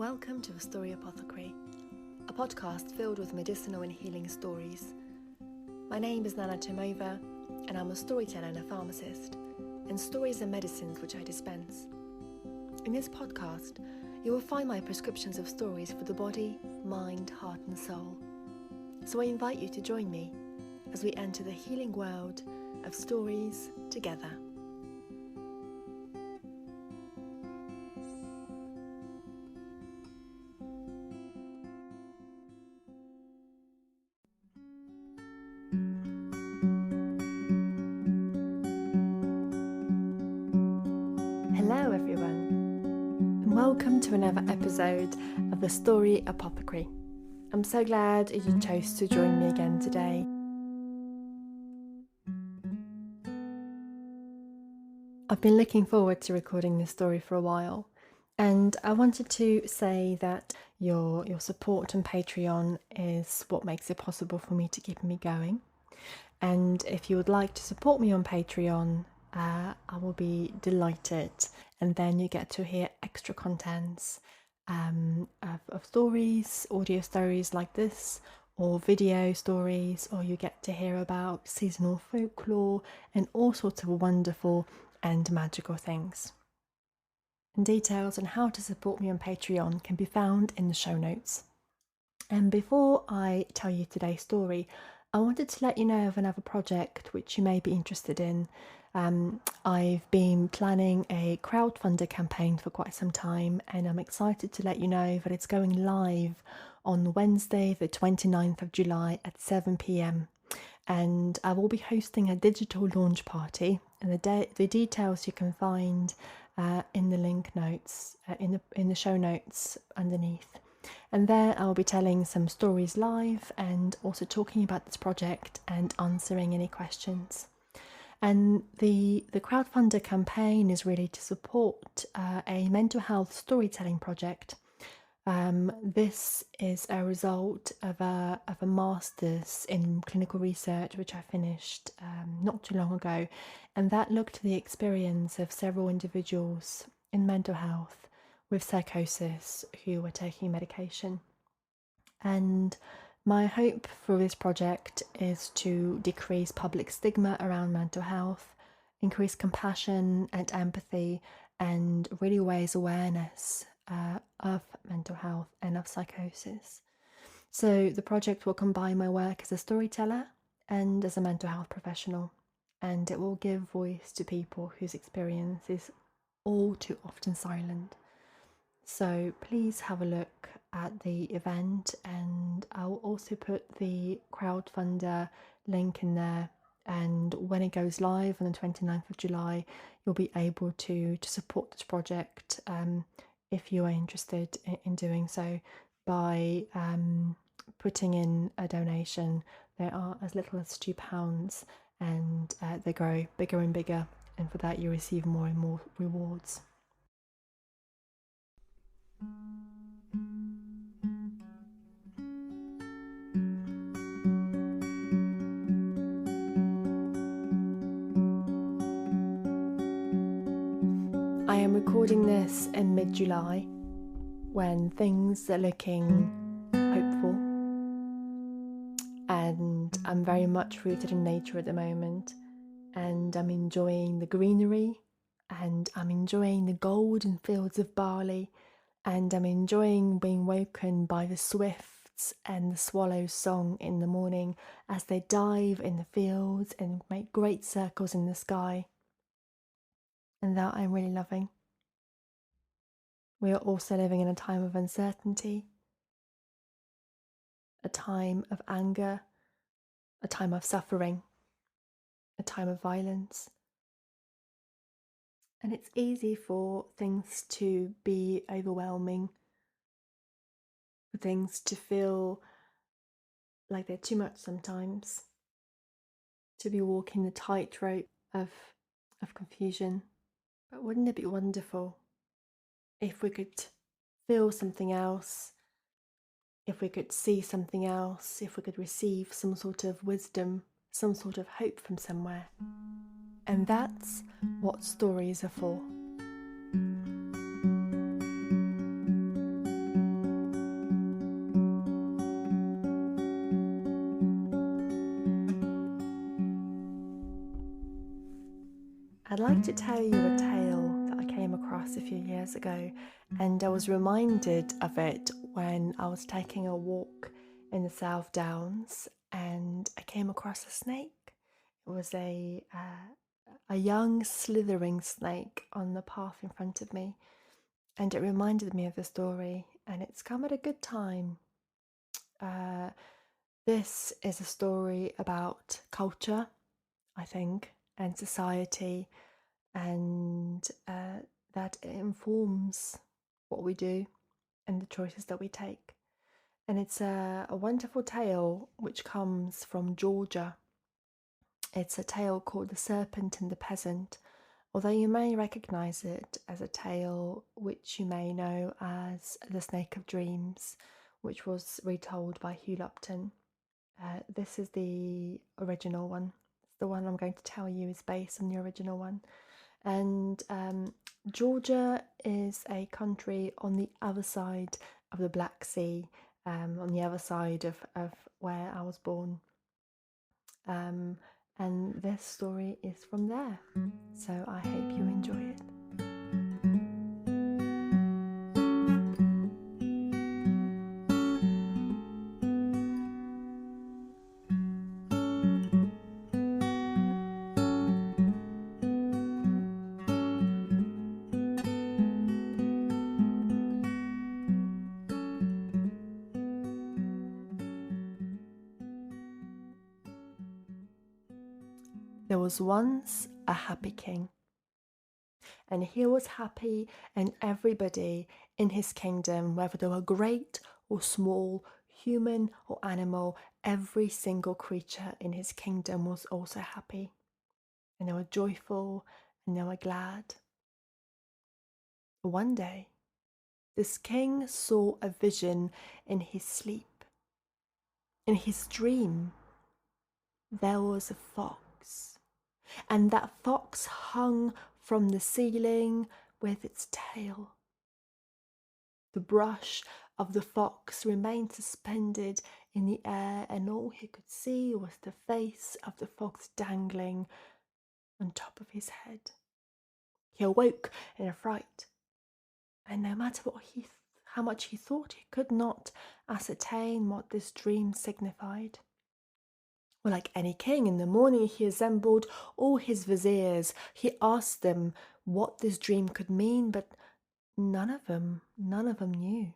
Welcome to A Story Apothecary, a podcast filled with medicinal and healing stories. My name is Nana Timova, and I'm a storyteller and a pharmacist, and stories are medicines which I dispense. In this podcast, you will find my prescriptions of stories for the body, mind, heart and soul. So I invite you to join me as we enter the healing world of stories together. Hello everyone, and welcome to another episode of The Story Apothecary. I'm so glad you chose to join me again today. I've been looking forward to recording this story for a while, and I wanted to say that your support on Patreon is what makes it possible for me to keep me going. And if you would like to support me on Patreon, I will be delighted, and then you get to hear extra contents of stories, audio stories like this, or video stories, or you get to hear about seasonal folklore and all sorts of wonderful and magical things. And details on how to support me on Patreon can be found in the show notes. And before I tell you today's story, I wanted to let you know of another project which you may be interested in. I've been planning a crowdfunder campaign for quite some time, and I'm excited to let you know that it's going live on Wednesday the 29th of July at 7 p.m. and I will be hosting a digital launch party, and the details you can find in the link notes, in the show notes underneath. And there I will be telling some stories live and also talking about this project and answering any questions. And the crowdfunder campaign is really to support a mental health storytelling project. This is a result of a master's in clinical research which I finished not too long ago, and that looked at the experience of several individuals in mental health with psychosis who were taking medication. And my hope for this project is to decrease public stigma around mental health, increase compassion and empathy, and really raise awareness of mental health and of psychosis. So the project will combine my work as a storyteller and as a mental health professional, and it will give voice to people whose experience is all too often silent. So please have a look at the event, and I'll also put the crowdfunder link in there, and when it goes live on the 29th of July you'll be able to support this project if you are interested in doing so by putting in a donation. There are as little as £2, and they grow bigger and bigger, and for that you receive more and more rewards. I am recording this in mid-July when things are looking hopeful, and I'm very much rooted in nature at the moment, and I'm enjoying the greenery, and I'm enjoying the golden fields of barley, and I'm enjoying being woken by the swifts and the swallows' song in the morning as they dive in the fields and make great circles in the sky. And that I'm really loving. We are also living in a time of uncertainty, a time of anger, a time of suffering, a time of violence. And it's easy for things to be overwhelming, for things to feel like they're too much sometimes, to be walking the tightrope of confusion. But wouldn't it be wonderful if we could feel something else, if we could see something else, if we could receive some sort of wisdom, some sort of hope from somewhere? And that's what stories are for. want to tell you a tale that I came across a few years ago, and I was reminded of it when I was taking a walk in the South Downs, and I came across a snake. It was a young slithering snake on the path in front of me, and it reminded me of the story, and it's come at a good time. Uh, this is a story about culture, I think, and society, and that it informs what we do and the choices that we take. And it's a wonderful tale which comes from Georgia. It's a tale called The Serpent and the Peasant, although you may recognise it as a tale which you may know as The Snake of Dreams, which was retold by Hugh Lupton. This is the original one. The one I'm going to tell you is based on the original one. And Georgia is a country on the other side of the Black Sea, on the other side of where I was born. And this story is from there. So I hope you enjoy it. There was once a happy king, and he was happy, and everybody in his kingdom, whether they were great or small, human or animal, every single creature in his kingdom was also happy, and they were joyful and they were glad. One day, this king saw a vision in his sleep. In his dream, there was a fox, and that fox hung from the ceiling with its tail. The brush of the fox remained suspended in the air, and all he could see was the face of the fox dangling on top of his head. He awoke in a fright, and no matter how much he thought, he could not ascertain what this dream signified. Well, like any king, in the morning he assembled all his viziers. He asked them what this dream could mean, but none of them knew.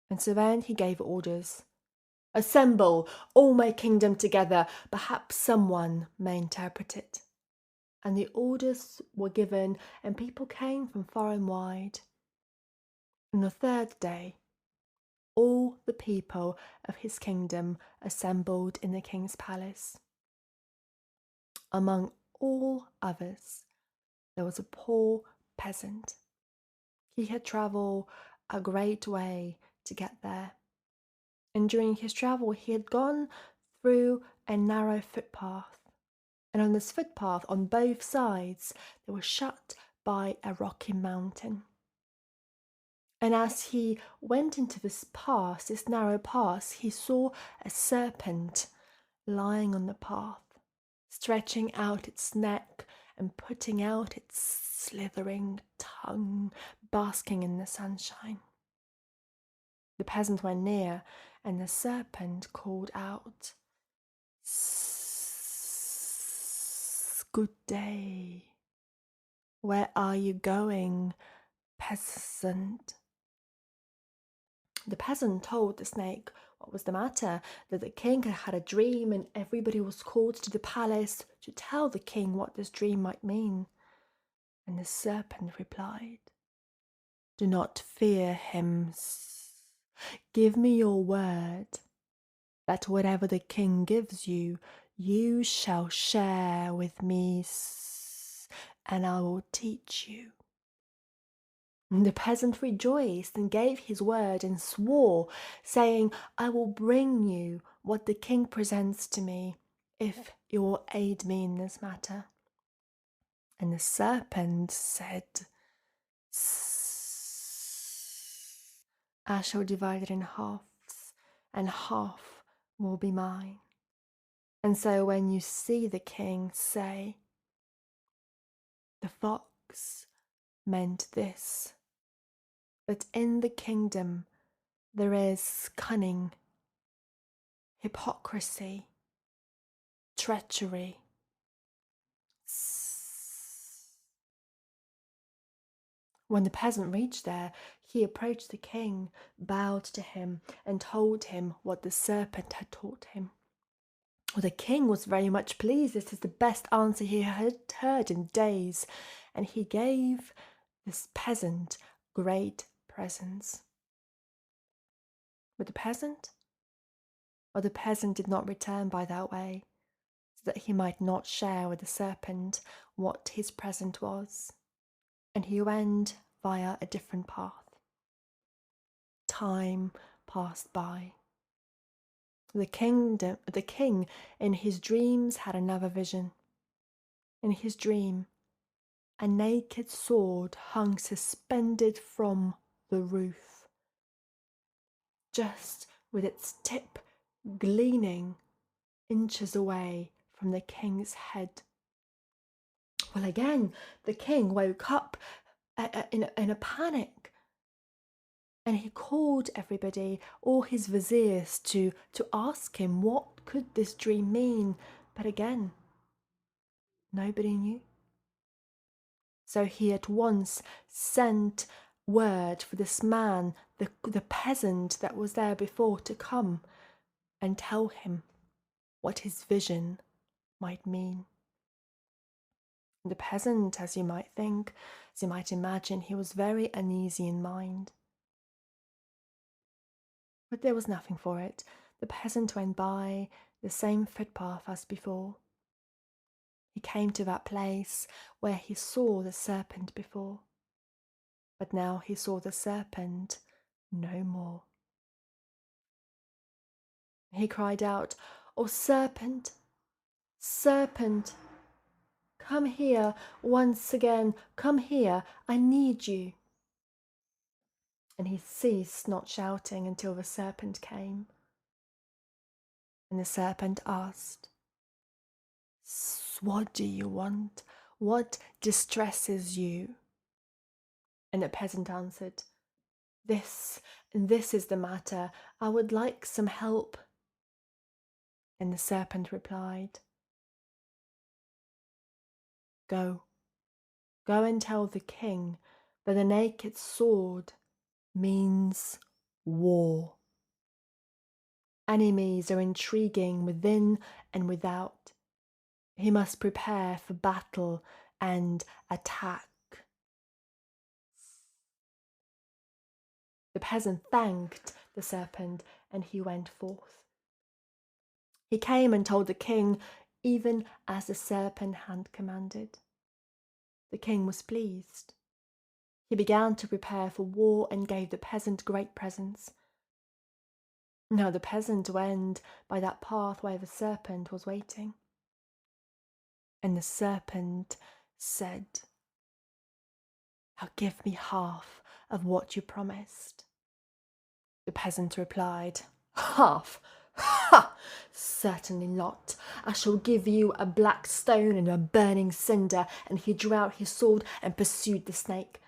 And so then he gave orders. Assemble all my kingdom together, perhaps someone may interpret it. And the orders were given, and people came from far and wide. On the third day, all the people of his kingdom assembled in the king's palace. Among all others, there was a poor peasant. He had travelled a great way to get there, and during his travel he had gone through a narrow footpath, and on this footpath on both sides they were shut by a rocky mountain. And as he went into this narrow pass, he saw a serpent lying on the path, stretching out its neck and putting out its slithering tongue, basking in the sunshine. The peasant went near, and the serpent called out, "Good day. Where are you going, peasant?" The peasant told the snake what was the matter, that the king had had a dream, and everybody was called to the palace to tell the king what this dream might mean. And the serpent replied, "Do not fear him. Give me your word that whatever the king gives you, you shall share with me, and I will teach you." And the peasant rejoiced and gave his word and swore, saying, "I will bring you what the king presents to me, if you will aid me in this matter." And the serpent said, "I shall divide it in halves, and half will be mine. And so when you see the king, say, The fox meant this, that in the kingdom there is cunning, hypocrisy, treachery. When the peasant reached there, he approached the king, bowed to him, and told him what the serpent had taught him. Well, the king was very much pleased. This is the best answer he had heard in days, and he gave this peasant great presents. But the peasant? Well, the peasant did not return by that way, so that he might not share with the serpent what his present was, and he went via a different path. Time passed by. The king in his dreams had another vision. In his dream, a naked sword hung suspended from the roof, just with its tip gleaming inches away from the king's head. Well, again, the king woke up in a panic, and he called everybody, all his viziers, to ask him what could this dream mean. But again, nobody knew. So he at once sent word for this man, the peasant that was there before, to come and tell him what his vision might mean. The peasant, as you might think, as you might imagine, he was very uneasy in mind. But there was nothing for it. The peasant went by the same footpath as before. He came to that place where he saw the serpent before. But now he saw the serpent no more. He cried out, "Oh, serpent, serpent, come here once again, come here, I need you." And he ceased not shouting until the serpent came. And the serpent asked, "What do you want? What distresses you?" And the peasant answered, "This is the matter. I would like some help." And the serpent replied, Go and tell the king that the naked sword means war. Enemies are intriguing within and without. He must prepare for battle and attack. The peasant thanked the serpent, and he went forth. He came and told the king, even as the serpent had commanded. The king was pleased. He began to prepare for war and gave the peasant great presents. Now the peasant went by that path where the serpent was waiting. And the serpent said, "Now give me half of what you promised." The peasant replied, "Half? Ha! Certainly not. I shall give you a black stone and a burning cinder." And he drew out his sword and pursued the snake.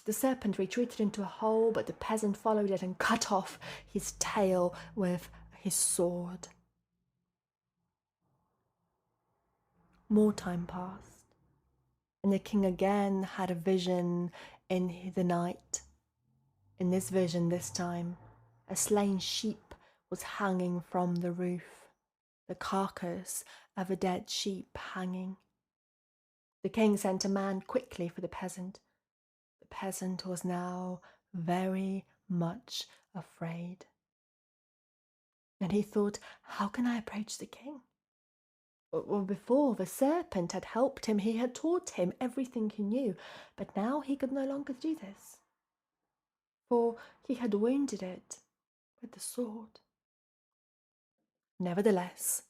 The serpent retreated into a hole, but the peasant followed it and cut off his tail with his sword. More time passed, and the king again had a vision in the night. In this vision, this time, a slain sheep was hanging from the roof, the carcass of a dead sheep hanging. The king sent a man quickly for the peasant. The peasant was now very much afraid. And he thought, how can I approach the king? Well, before the serpent had helped him, he had taught him everything he knew, but now he could no longer do this, for he had wounded it with the sword. Nevertheless,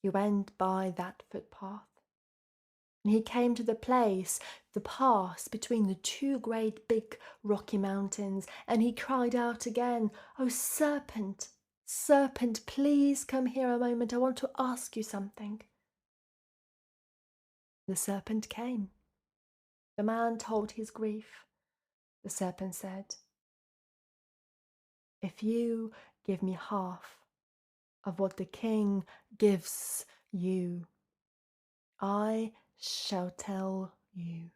he went by that footpath, and he came to the pass between the two great big rocky mountains, and he cried out again, "Oh, serpent, serpent, please come here a moment. I want to ask you something." The serpent came. The man told his grief. The serpent said, "If you give me half of what the king gives you, I shall tell you."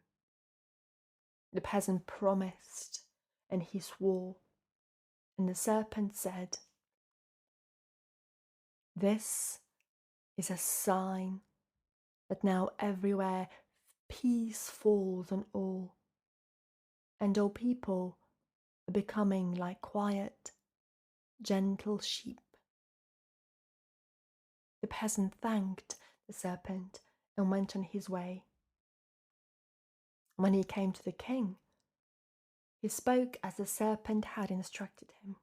The peasant promised, and he swore. And the serpent said, "This is a sign that now everywhere peace falls on all, and all people are becoming like quiet, gentle sheep." The peasant thanked the serpent and went on his way. When he came to the king, he spoke as the serpent had instructed him.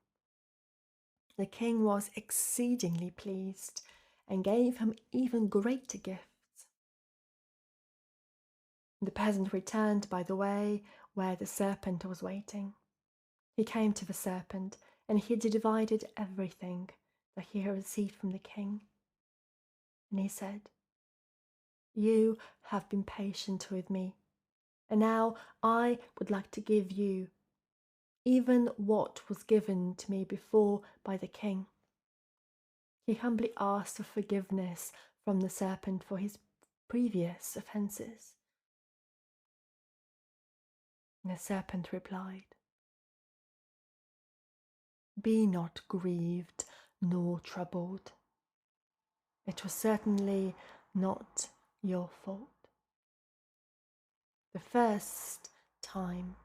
The king was exceedingly pleased and gave him even greater gifts. The peasant returned by the way where the serpent was waiting. He came to the serpent, and he divided everything that he had received from the king. And he said, "You have been patient with me, and now I would like to give you even what was given to me before by the king." He humbly asked for forgiveness from the serpent for his previous offenses. And the serpent replied, "Be not grieved nor troubled. It was certainly not your fault. The first time,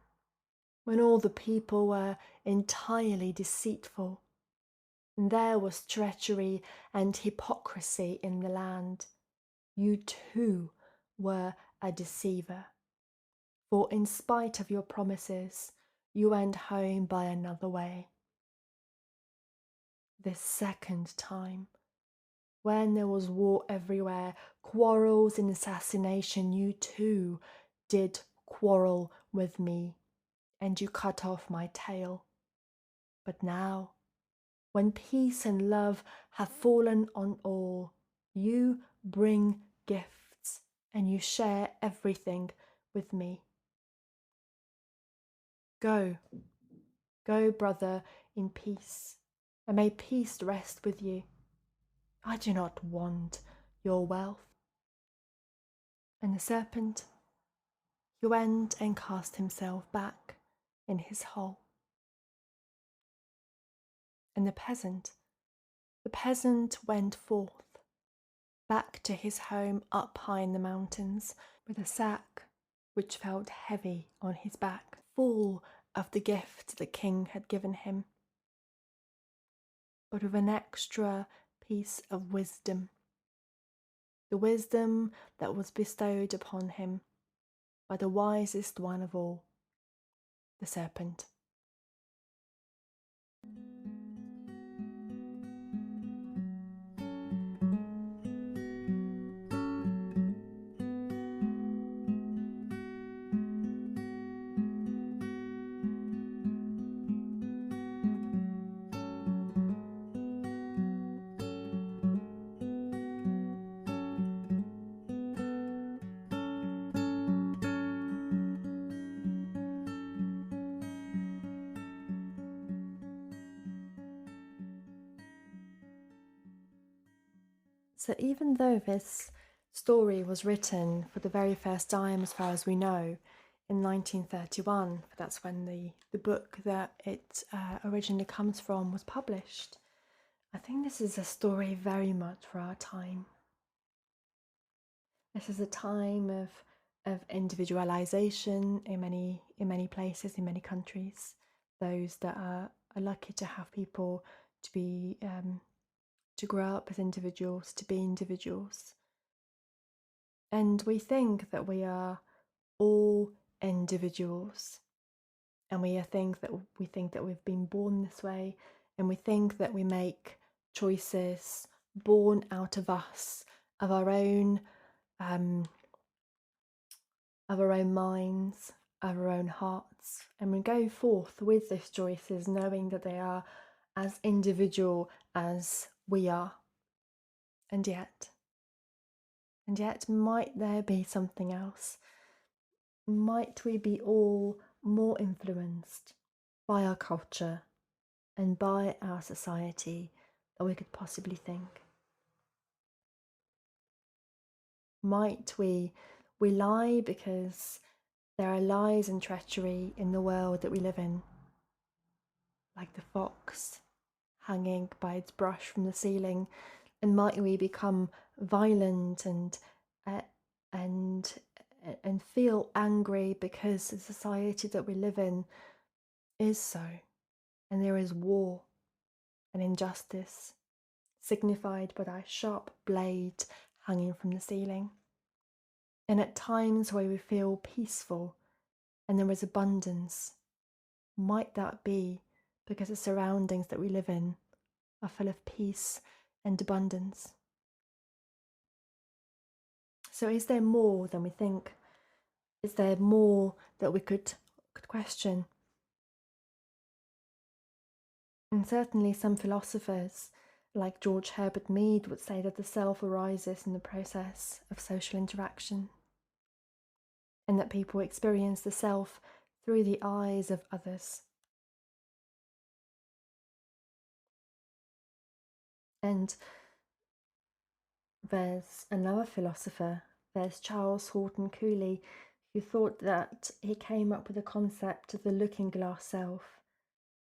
when all the people were entirely deceitful, and there was treachery and hypocrisy in the land, you too were a deceiver. For in spite of your promises, you went home by another way. This second time, when there was war everywhere, quarrels and assassination, you too did quarrel with me, and you cut off my tail. But now, when peace and love have fallen on all, you bring gifts and you share everything with me. Go, go, brother, in peace, and may peace rest with you. I do not want your wealth." And the serpent, he went and cast himself back in his hole. And the peasant went forth, back to his home up high in the mountains, with a sack which felt heavy on his back, full of the gift the king had given him, but with an extra piece of wisdom, the wisdom that was bestowed upon him by the wisest one of all, the serpent. So even though this story was written for the very first time, as far as we know, in 1931, that's when the book that it originally comes from was published, I think this is a story very much for our time. This is a time of individualization in many places, in many countries. Those that are lucky to have people to be to grow up as individuals, to be individuals. And we think that we are all individuals, and we think that we've been born this way, and we think that we make choices born out of us, of our own minds, of our own hearts, and we go forth with those choices knowing that they are as individual as we are. And yet, And yet, might there be something else? Might we be all more influenced by our culture and by our society than we could possibly think? Might we lie because there are lies and treachery in the world that we live in, like the fox hanging by its brush from the ceiling, and might we become violent uh, and and feel angry because the society that we live in is so, and there is war and injustice signified by that sharp blade hanging from the ceiling. And at times where we feel peaceful and there is abundance, might that be because the surroundings that we live in are full of peace and abundance? So is there more than we think? Is there more that we could question? And certainly some philosophers, like George Herbert Mead, would say that the self arises in the process of social interaction, and that people experience the self through the eyes of others. And there's another philosopher, there's Charles Horton Cooley, who thought that he came up with the concept of the looking glass self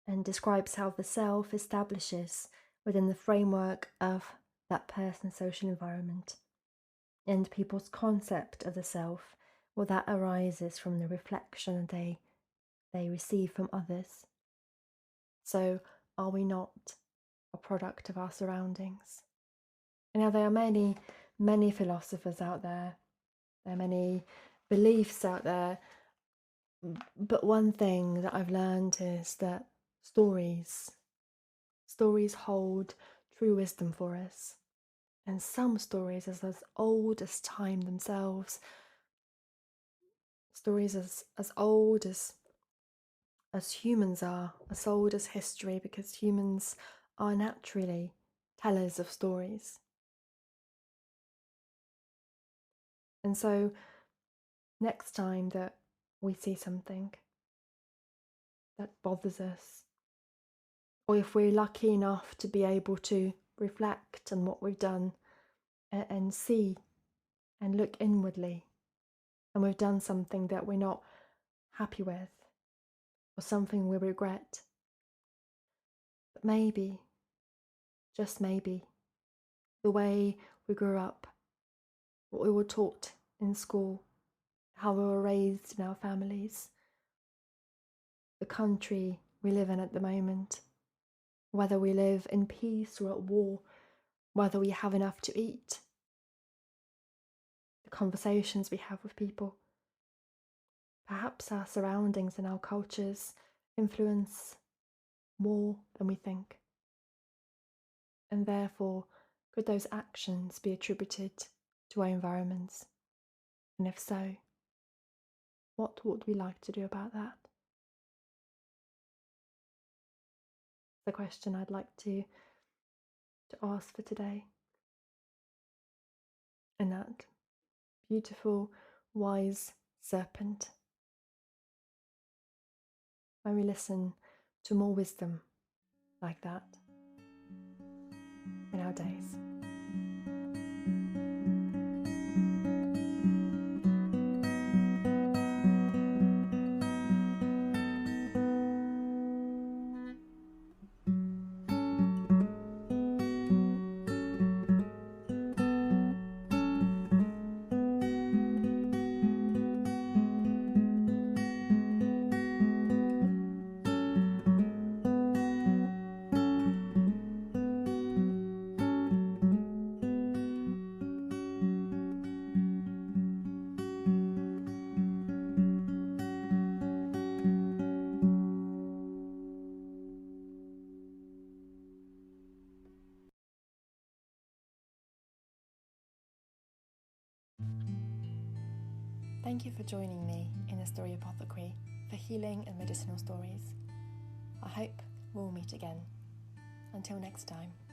and describes how the self establishes within the framework of that person's social environment. And people's concept of the self, well, that arises from the reflection they receive from others. So, are we not a product of our surroundings? Now, there are many philosophers out there, there are many beliefs out there, but one thing that I've learned is that stories hold true wisdom for us. And some stories are as old as time themselves, stories as old as humans are, as old as history, because humans are naturally tellers of stories. And so, next time that we see something that bothers us, or if we're lucky enough to be able to reflect on what we've done and see and look inwardly, and we've done something that we're not happy with, or something we regret, but maybe, just maybe, the way we grew up, what we were taught in school, how we were raised in our families, the country we live in at the moment, whether we live in peace or at war, whether we have enough to eat, the conversations we have with people. Perhaps our surroundings and our cultures influence more than we think. And therefore, could those actions be attributed to our environments? And if so, what would we like to do about that? The question I'd like to ask for today. And that beautiful, wise serpent, when we listen to more wisdom like that in our days. Thank you for joining me in the Story Apothecary for healing and medicinal stories. I hope we'll meet again. Until next time.